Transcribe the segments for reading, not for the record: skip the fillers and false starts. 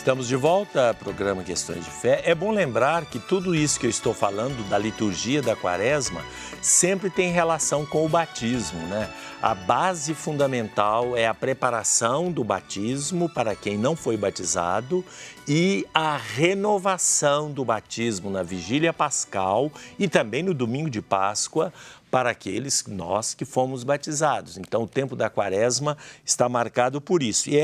Estamos de volta ao programa Questões de Fé. É bom lembrar que tudo isso que eu estou falando da liturgia da Quaresma sempre tem relação com o batismo, né? A base fundamental é a preparação do batismo para quem não foi batizado e a renovação do batismo na Vigília Pascal e também no Domingo de Páscoa para nós que fomos batizados. Então, o tempo da Quaresma está marcado por isso. E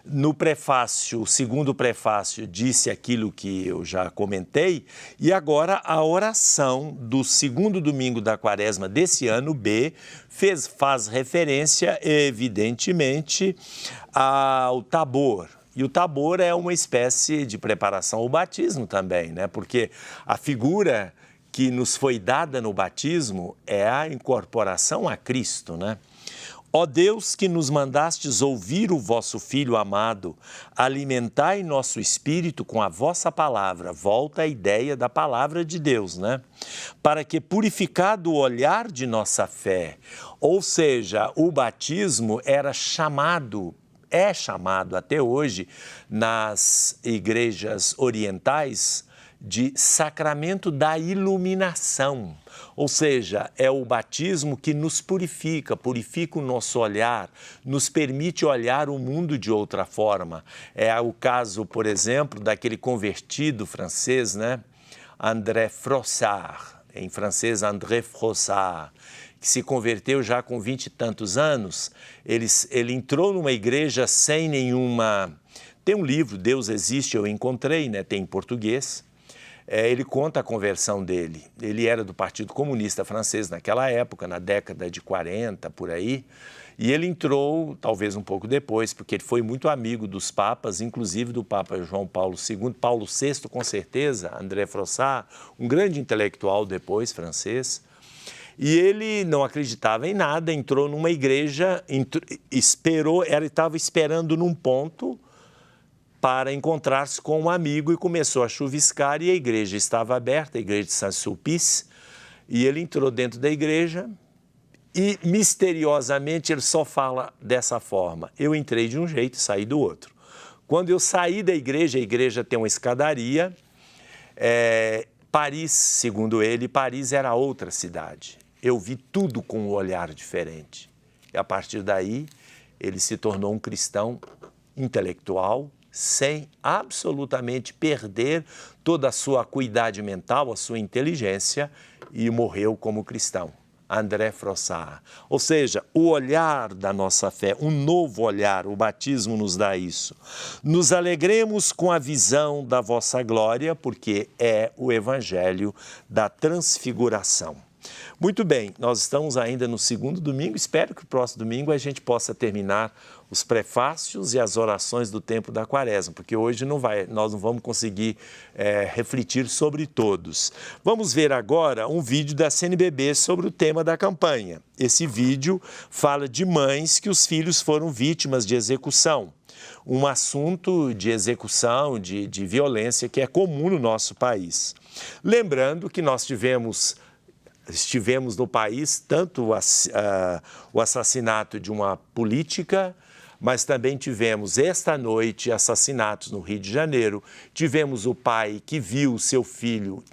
no prefácio, o segundo prefácio disse aquilo que eu já comentei, e agora a oração do segundo domingo da Quaresma desse ano B faz referência, evidentemente, ao Tabor. E o Tabor é uma espécie de preparação ao batismo também, né? Porque a figura que nos foi dada no batismo é a incorporação a Cristo, né? Ó Deus, que nos mandastes ouvir o vosso Filho amado, alimentai nosso espírito com a vossa palavra. Volta a ideia da palavra de Deus, né? Para que, purificado o olhar de nossa fé, ou seja, o batismo é chamado até hoje nas igrejas orientais de sacramento da iluminação, ou seja, é o batismo que nos purifica o nosso olhar, nos permite olhar o mundo de outra forma. É o caso, por exemplo, daquele convertido francês, né? André Frossard, em francês André Frossard, que se converteu já com 20 e tantos anos. Ele entrou numa igreja sem nenhuma... Tem um livro, Deus Existe, eu encontrei, né? Tem em português. Ele conta a conversão dele. Ele era do Partido Comunista Francês naquela época, na década de 40, por aí, e ele entrou, talvez um pouco depois, porque ele foi muito amigo dos papas, inclusive do Papa João Paulo II, Paulo VI, com certeza, André Frossard, um grande intelectual depois, francês, e ele não acreditava em nada, entrou numa igreja, estava esperando num ponto para encontrar-se com um amigo e começou a chuviscar e a igreja estava aberta, a igreja de Saint-Sulpice, e ele entrou dentro da igreja e, misteriosamente, ele só fala dessa forma: eu entrei de um jeito e saí do outro. Quando eu saí da igreja, a igreja tem uma escadaria, Paris, segundo ele, Paris era outra cidade. Eu vi tudo com um olhar diferente. E, a partir daí, ele se tornou um cristão intelectual, sem absolutamente perder toda a sua acuidade mental, a sua inteligência, e morreu como cristão. André Frossard. Ou seja, o olhar da nossa fé, um novo olhar, o batismo nos dá isso. Nos alegremos com a visão da vossa glória, porque é o evangelho da transfiguração. Muito bem, nós estamos ainda no segundo domingo, espero que o próximo domingo a gente possa terminar os prefácios e as orações do tempo da Quaresma, porque hoje nós não vamos conseguir refletir sobre todos. Vamos ver agora um vídeo da CNBB sobre o tema da campanha. Esse vídeo fala de mães que os filhos foram vítimas de execução, um assunto de execução, de violência que é comum no nosso país. Lembrando que nós estivemos no país tanto o assassinato de uma política, mas também tivemos esta noite assassinatos no Rio de Janeiro. Tivemos o pai que viu seu filho,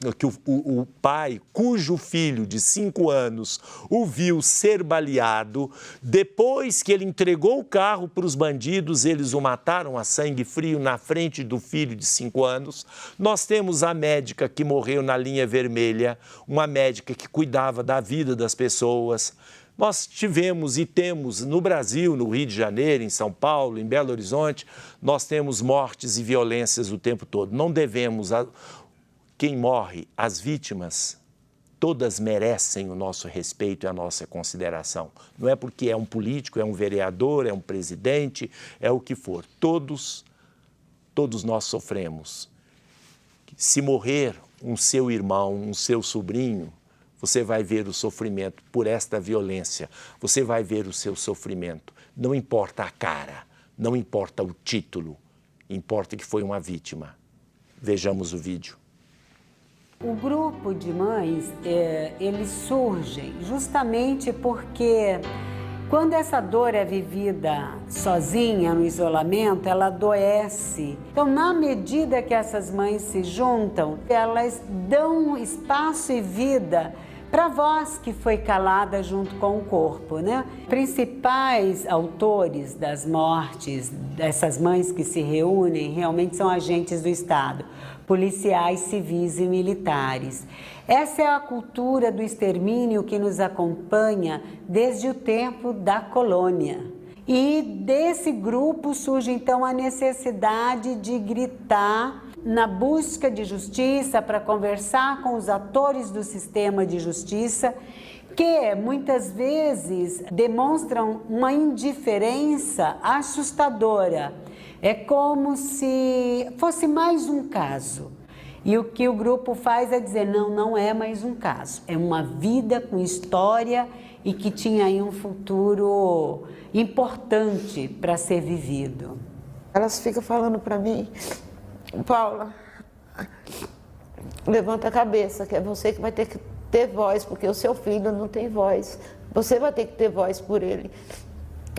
o pai cujo filho de 5 anos o viu ser baleado. Depois que ele entregou o carro para os bandidos, eles o mataram a sangue frio na frente do filho de 5 anos. Nós temos a médica que morreu na linha vermelha, uma médica que cuidava da vida das pessoas. Nós tivemos e temos no Brasil, no Rio de Janeiro, em São Paulo, em Belo Horizonte, nós temos mortes e violências o tempo todo. Não devemos, quem morre, as vítimas, todas merecem o nosso respeito e a nossa consideração. Não é porque é um político, é um vereador, é um presidente, é o que for. Todos nós sofremos. Se morrer um seu irmão, um seu sobrinho, você vai ver o sofrimento por esta violência, você vai ver o seu sofrimento. Não importa a cara, não importa o título, importa que foi uma vítima. Vejamos o vídeo. O grupo de mães, eles surgem justamente porque Quando essa dor é vivida sozinha, no isolamento, ela adoece. Então, na medida que essas mães se juntam, elas dão espaço e vida para a voz que foi calada junto com o corpo, né? Principais autores das mortes dessas mães que se reúnem realmente são agentes do Estado, policiais, civis e militares. Essa é a cultura do extermínio que nos acompanha desde o tempo da colônia. E desse grupo surge então a necessidade de gritar na busca de justiça, para conversar com os atores do sistema de justiça, que muitas vezes demonstram uma indiferença assustadora. É como se fosse mais um caso. E o que o grupo faz é dizer, não, não é mais um caso. É uma vida com história e que tinha aí um futuro importante para ser vivido. Elas ficam falando para mim, Paula, levanta a cabeça, que é você que vai ter que ter voz, porque o seu filho não tem voz. Você vai ter que ter voz por ele.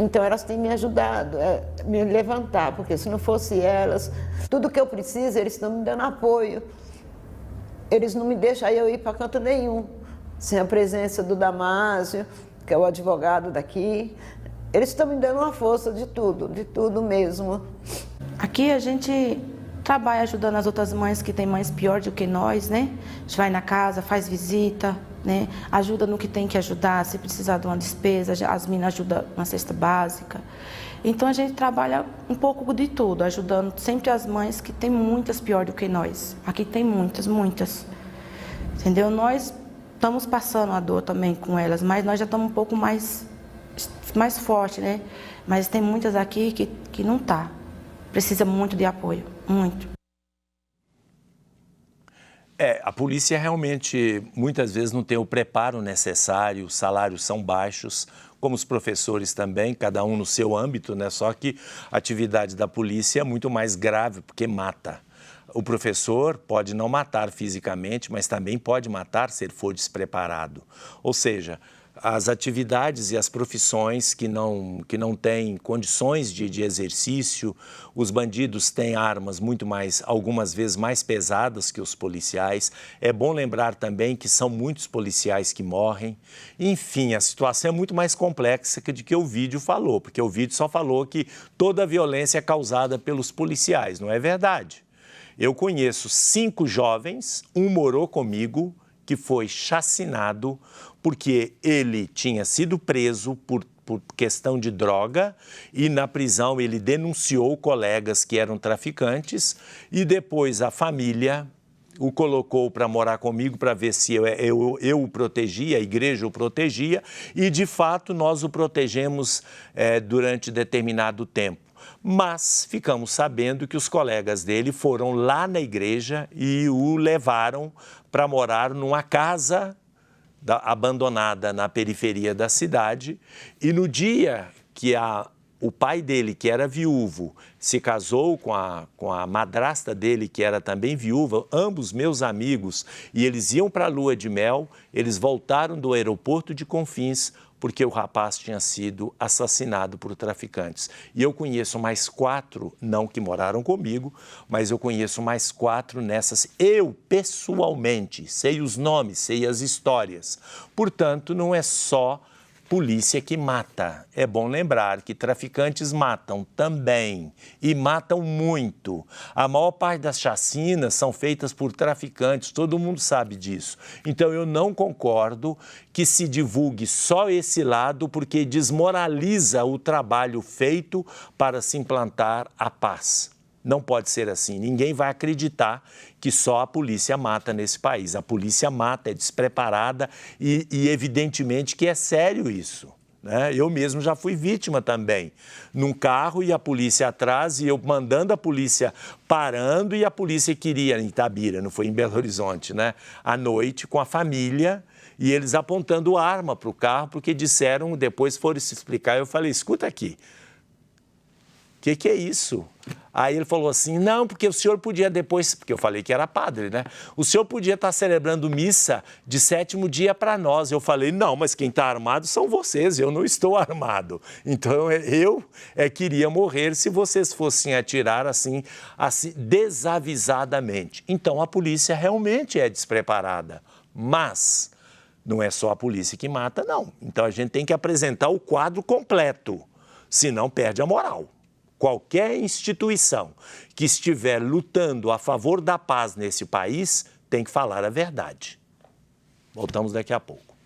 Então elas têm me ajudado a me levantar, porque se não fosse elas, tudo que eu preciso, eles estão me dando apoio. Eles não me deixam eu ir para canto nenhum, sem a presença do Damásio, que é o advogado daqui. Eles estão me dando uma força de tudo mesmo. Aqui a gente trabalha ajudando as outras mães que têm mães pior do que nós, né? A gente vai na casa, faz visita, né? Ajuda no que tem que ajudar, se precisar de uma despesa, as meninas ajudam na cesta básica. Então a gente trabalha um pouco de tudo, ajudando sempre as mães que têm muitas pior do que nós. Aqui tem muitas. Entendeu? Nós estamos passando a dor também com elas, mas nós já estamos um pouco mais forte, né? Mas tem muitas aqui que não tá. Precisa muito de apoio, muito. A polícia realmente, muitas vezes, não tem o preparo necessário, os salários são baixos, como os professores também, cada um no seu âmbito, né? Só que a atividade da polícia é muito mais grave, porque mata. O professor pode não matar fisicamente, mas também pode matar se ele for despreparado. Ou seja, as atividades e as profissões que não têm condições de exercício, os bandidos têm armas algumas vezes mais pesadas que os policiais. É bom lembrar também que são muitos policiais que morrem. Enfim, a situação é muito mais complexa do que o vídeo falou, porque o vídeo só falou que toda a violência é causada pelos policiais. Não é verdade. Eu conheço 5 jovens, um morou comigo, que foi chacinado porque ele tinha sido preso por questão de droga e na prisão ele denunciou colegas que eram traficantes e depois a família o colocou para morar comigo para ver se eu o protegia, a igreja o protegia e de fato nós o protegemos durante determinado tempo. Mas ficamos sabendo que os colegas dele foram lá na igreja e o levaram para morar numa casa abandonada na periferia da cidade. E no dia que o pai dele, que era viúvo, se casou com a madrasta dele, que era também viúva, ambos meus amigos, e eles iam para a lua de mel, eles voltaram do aeroporto de Confins, porque o rapaz tinha sido assassinado por traficantes. E eu conheço mais 4, não que moraram comigo, mas eu conheço mais 4 nessas. Eu, pessoalmente, sei os nomes, sei as histórias. Portanto, não é só polícia que mata. É bom lembrar que traficantes matam também e matam muito. A maior parte das chacinas são feitas por traficantes, todo mundo sabe disso. Então eu não concordo que se divulgue só esse lado porque desmoraliza o trabalho feito para se implantar a paz. Não pode ser assim. Ninguém vai acreditar que só a polícia mata nesse país. A polícia mata, é despreparada e evidentemente que é sério isso, né? Eu mesmo já fui vítima também. Num carro e a polícia atrás e eu mandando a polícia parando e a polícia queria, em Itabira, não foi em Belo Horizonte, né? À noite com a família e eles apontando arma para o carro porque disseram, depois foram se explicar. Eu falei, escuta aqui. O que é isso? Aí ele falou assim, não, porque o senhor podia depois, porque eu falei que era padre, né? O senhor podia estar celebrando missa de 7º dia para nós. Eu falei, não, mas quem está armado são vocês, eu não estou armado. Então eu queria morrer se vocês fossem atirar assim desavisadamente. Então a polícia realmente é despreparada, mas não é só a polícia que mata, não. Então a gente tem que apresentar o quadro completo, senão perde a moral. Qualquer instituição que estiver lutando a favor da paz nesse país tem que falar a verdade. Voltamos daqui a pouco.